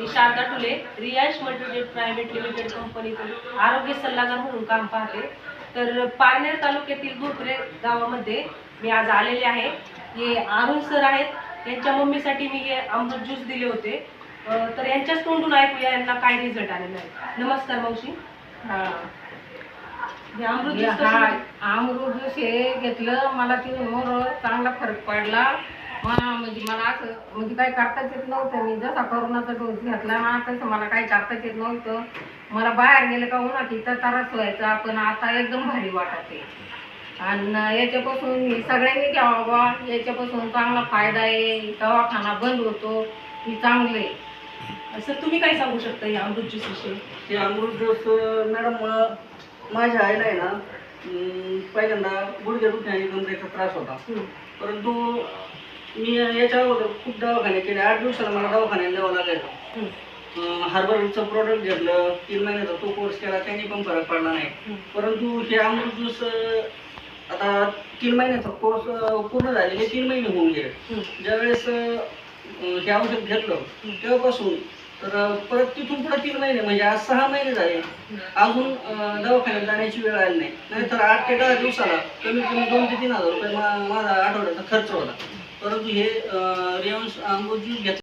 मी Sharda टुले, Riyash Multijet private limited कंपनीतून आरोग्य सल्लागार म्हणून काम पाहते. तर पारनेर तालुक्यातील भोकरे गावामध्ये मी आज आलेले आहे. हे अरुण सर आहेत, यांच्या मम्मीसाठी मी हे अमृत ज्यूस दिले होते. तर यांच्याच तोंडून ऐकूया यांना काय रिझल्ट आलेला आहे. नमस्कार मावशी. हे अमृत ज्यूस हे घेतलं, मला ती मोर चांगला फरक पडला. मला असं म्हणजे काही करताच येत नव्हतं. मी जसा कोरोनाचा डोस घेतला ना तसं मला काही करताच येत नव्हतं. मला बाहेर गेलं का उन्हात इथं त्रास व्हायचा, पण आता एकदम भारी वाटते. आणि याच्यापासून सगळ्यांनी घ्यावा, याच्यापासून चांगला फायदा आहे. दवाखाना बंद होतो, ही चांगलं आहे. सर तुम्ही काय सांगू शकता या अमृत ज्यूस विषयी? हे अमृत ज्यूस मॅडम, माझ्या आईला आहे ना पहिल्यांदा गुडघ्या दुखण्याने कमरेचा त्रास होता. परंतु मी याच्या अगोदर खूप दवाखाने केले. 8 दिवसाला मला दवाखान्याला न्यावं लागायचं. हर्बलचं प्रोडक्ट घेतलं, 3 महिन्याचा तो कोर्स केला, त्यांनी पण फरक पडला नाही. परंतु हे अमृत ज्यूस आता 3 महिन्याचा कोर्स पूर्ण झालेले 3 महिने होऊन गेले. ज्यावेळेस हे औषध घेतलं तेव्हापासून तर परत तिथून पुढे 3 महिने म्हणजे आज 6 महिने झाले, अजून दवाखान्यात जाण्याची वेळ आली नाही. नाहीतर 8 ते 10 दिवसाला कमीत कमी 2 ते 3 हजार रुपये माझा आठवड्याचा खर्च होता. परंतु हे रियान्स अमृत ज्यूस घेतलं